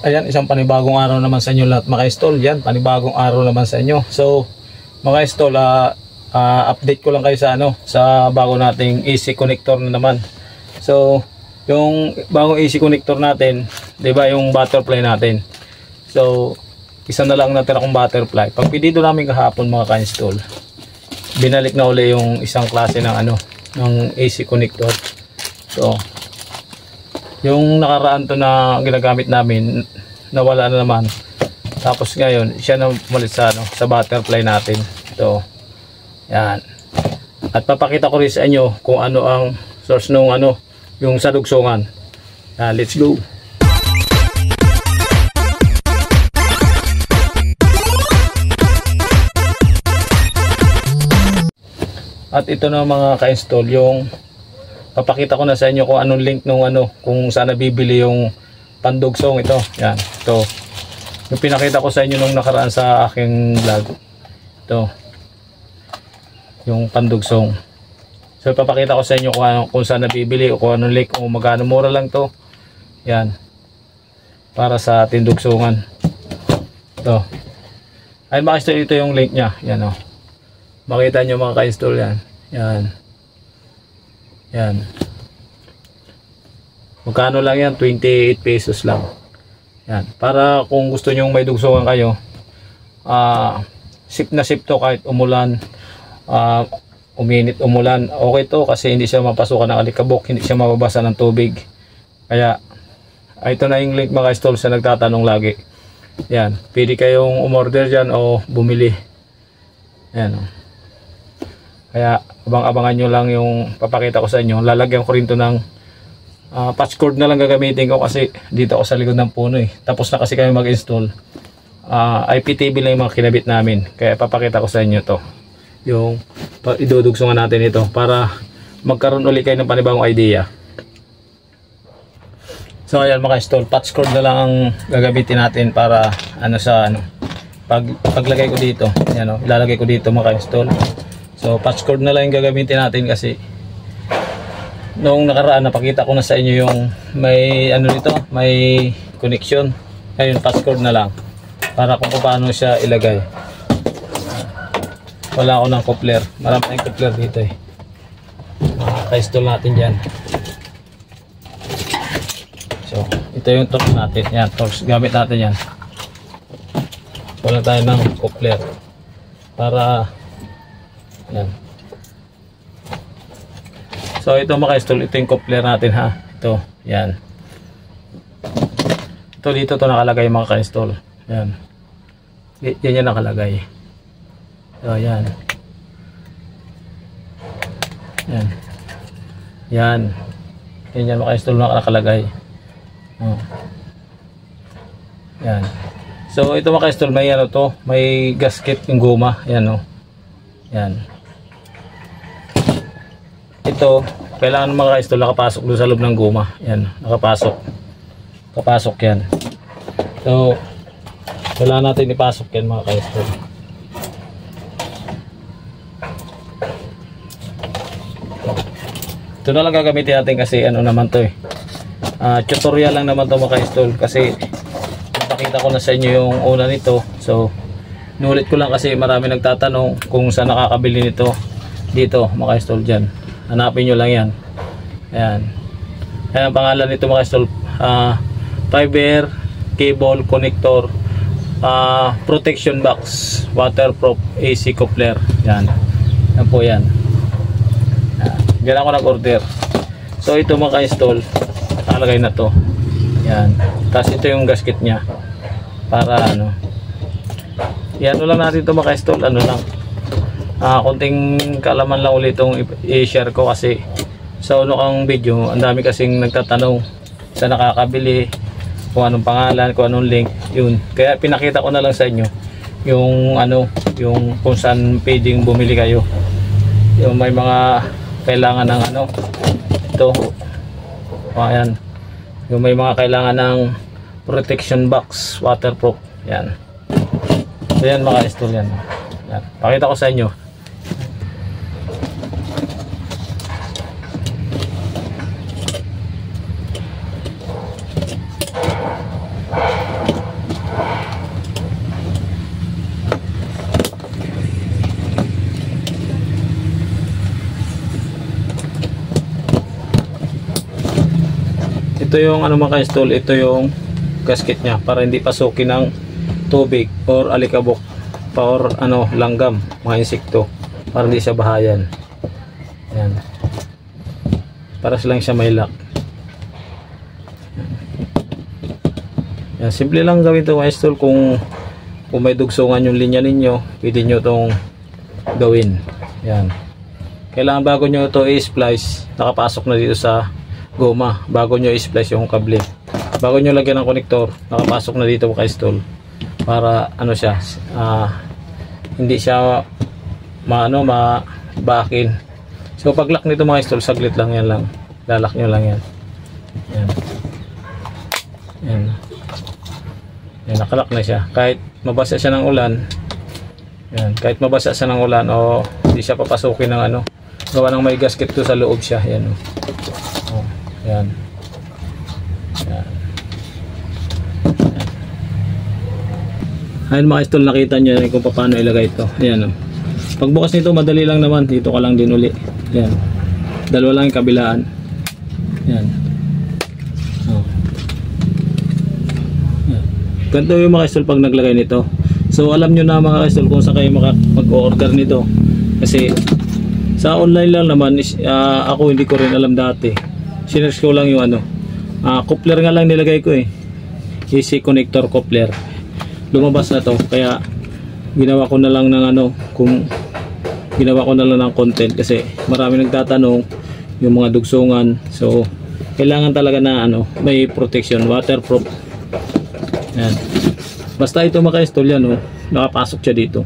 Ayan, isang panibagong araw naman sa inyo lahat mga idol. Yan, panibagong araw naman sa inyo. So, mga idol, update ko lang kayo sa sa bago nating AC connector na naman. So, yung bagong AC connector natin, 'di ba, yung butterfly natin. So, isa na lang natira kong butterfly. Pag pinido namin kahapon mga ka-install, binalik na uli yung isang klase ng ng AC connector. So, yung nakaraan to na ginagamit namin, nawala na naman. Tapos ngayon, siya na umalit sa sa butterfly natin. Ito. Yan. At papakita ko rin sa inyo kung ano ang source nung yung sa dugsungan. Let's go. At ito na mga ka-install, yung papakita ko na sa inyo kung anong link nung kung saan nabibili yung pandugsong ito. Yan, ito. Yung pinakita ko sa inyo nung nakaraan sa aking vlog. Ito. Yung pandugsong. So papakita ko sa inyo kung saan nabibili o kung anong link o magkano, mura lang to. Yan. Para sa ating dugsungan. Ito. Ay makistol, ito yung link niya. Yan o. Makita nyo mga ka-install yan. Yan. Yan. Magkano lang yan? 28 pesos lang. Yan. Para kung gusto nyo may dugsungan kayo, sip na sip to kahit umulan, uminit, umulan. Okay to kasi hindi siya mapasukan ng alikabok, hindi siya mababasa ng tubig. Kaya, ito na yung link mga ka-install sa nagtatanong lagi. Yan. Pwede kayong umorder dyan o bumili. Yan. Kaya abang-abangan nyo lang yung papakita ko sa inyo. Lalagyan ko rin to ng patch cord na lang gagamitin ko kasi dito ako sa likod ng puno eh. Tapos na kasi kami mag-install. IPTV lang yung mga kinabit namin. Kaya papakita ko sa inyo to. Yung idudugsungan natin ito para magkaroon ulit kayo ng panibagong idea. So ayan mga install, patch cord na lang ang gagamitin natin para paglagay ko dito. Ayan, ilalagay ko dito mga install. So patch cord na lang yung gagamitin natin kasi noong nakaraan napakita ko na sa inyo yung may dito, may connection. Ayun, patch cord na lang para kung paano siya ilagay. Wala ako ng coupler, marami tayong coupler dito eh. Ka-install natin dyan. So ito yung torch natin, yan, torch, gamit natin yan. Wala tayo ng coupler para yan. So ito mga ka-install, ito yung coupler natin ha. Ito, yan. Ito dito to nakalagay mga ka-install. Yan. Yan yan nakalagay. So yan. Yan. Yan. Yan yan mga ka-install nakalagay. Oh. Yan. So ito mga ka-install, may may gasket yung guma. Yan Yan. Ito, kailangan mga ka-install nakapasok doon sa loob ng guma. Yan, nakapasok. Kapasok yan. So, kailangan natin ipasok yan mga ka-install. Ito na lang gagamitin natin kasi naman to eh. Tutorial lang naman to mga ka-install kasi napakita ko na sa inyo yung una nito. So, nulit ko lang kasi marami nagtatanong kung saan nakakabili nito dito mga ka-install dyan. Hanapin nyo lang yan. Ayan. Ayan ang pangalan nito mga ka-install. Fiber, cable, connector, protection box, waterproof AC coupler. Yan. Yan po yan. Diyan ako nag-order. So ito mga ka-install, nakalagay na to. Yan. Tapos ito yung gasket nya. Para yan lang natin ito mga ka-install. Lang. Konting kaalaman lang ulit itong i-share ko kasi sa unang video, ang dami kasing nagtatanong sa nakakabili, kung anong pangalan, kung anong link, yun. Kaya pinakita ko na lang sa inyo yung yung kung saan pwedeng bumili kayo. Yung may mga kailangan ng ito. Ayan. Yung may mga kailangan ng protection box, waterproof. Yan. So yan mga install yan. Yan. Pakita ko sa inyo. ito yung ano mga ka-install, ito yung gasket niya para hindi pasukin ng tubig or alikabok or ano, langgam, mga insekto, para hindi siya bahayan. Yan. Para lang siya may lock. Yan, simple lang gawin ito mga install. Kung may dugsungan yung linya ninyo, pwede nyo itong gawin. Yan. Kailangan bago nyo ito i-splice, nakapasok na dito sa goma. Bago nyo i-splice yung kable, bago nyo lagyan ng konektor, nakapasok na dito mga install, para ano siya, hindi siya mabakin. So pag lock nito mga install, saglit lang yan lang. Lalak nyo lang yan. Yan. Yan. Yan, nakalock na siya. Kahit mabasa siya ng ulan, yan, kahit mabasa siya ng ulan o hindi siya papasukin ng ano, gawa ng may gasket to sa loob siya. Yan. Oh, yan. Yan. Ayun mga install, nakita nyo kung paano ilagay ito. Ayan, oh. Pagbukas nito madali lang naman, dito ka lang din uli. Yan. Dalawa lang yung kabilaan. Yan. Oh. Yan. Ganito yung mga install pag naglagay nito. So alam nyo na mga install kung saan kayo mag-order nito. Kasi sa online lang naman, ako hindi ko rin alam dati. Sinerge ko lang yung ano. Coupler nga lang nilagay ko eh. AC connector coupler. Lumabas na to. Kaya ginawa ko na lang ng ano, ginawa ko na lang ng content kasi marami nagtatanong yung mga dugsungan. So kailangan talaga na ano, may protection, waterproof. Yan. Basta ito maka-install yan, oh, nakapasok siya dito.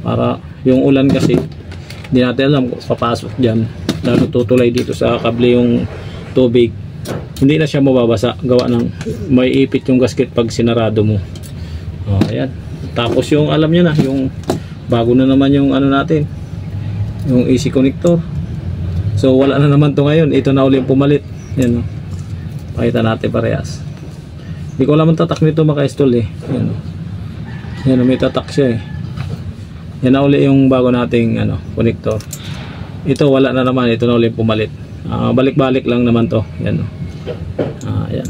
Para yung ulan kasi hindi natin alam kung papasok dyan, lalo tutulay dito sa kable yung tubig, hindi na siya mababasa. Gawa ng may ipit yung gasket pag sinarado mo. Oh, ayan. Tapos yung alam nyo na, yung bago na naman yung ano natin, yung AC connector. So wala na naman to ngayon. Ito na uli yung pumalit. Yan, oh. Pakita natin parehas. Hindi ko alam ang tatak nito maka-install eh. Yan, oh. Yan, oh, may tatak siya eh. Yan na uli yung bago nating ano, connector. Ito wala na naman. Ito na uli yung pumalit. Balik-balik lang naman to. Yan, oh. Yan.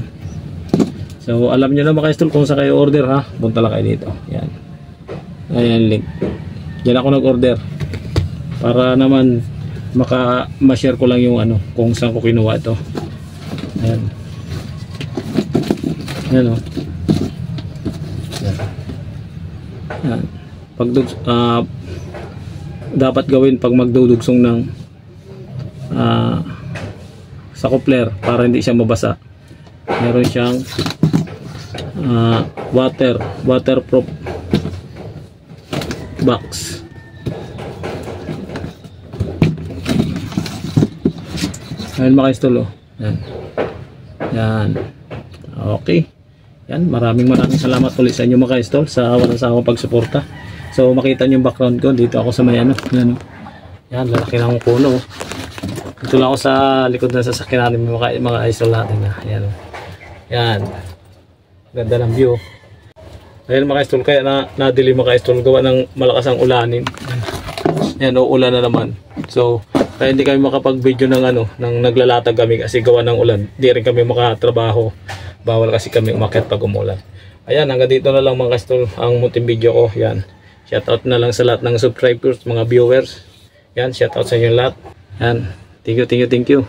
So alam nyo na maka-install kung saan kayo order ha. Punta lang kayo dito. Yan. Ayan link. Yan ako nag-order. Para naman ma-share ko lang yung ano, kung saan ko kinuha ito. Ayan. Ayan o. Ayan. Ayan. Dapat gawin pag magdudugsong ng sa coupler para hindi siya mabasa. Meron siyang waterproof box. Ayan maka-install, oh. Yan. Yan. Okay. Yan, maraming salamat ulit sa inyo maka-install sa walang sawang pagsuporta. So makita niyo yung background ko, dito ako sa may ano. Yan, oh. Yan, lalaki ng puno, oh. Dito lang ako sa likod ng sasakyan natin, mga install natin na. Yan, oh. Yan. Ganda ng view. Ayan maka-install, kaya nadili maka-install gawa ng malakas ang ulanin. Yan, oh, ulan na naman. So kaya hindi kami makapag-video ng ano, ng naglalatag kami kasi gawa ng ulan. Hindi rin kami makatrabaho. Bawal kasi kami umakyat pag umulan. Ayan, hanggang dito na lang mga ka-install ang munting video ko. Yan. Shoutout na lang sa lahat ng subscribers, mga viewers. Yan, shoutout sa inyo lahat. Yan. Thank you.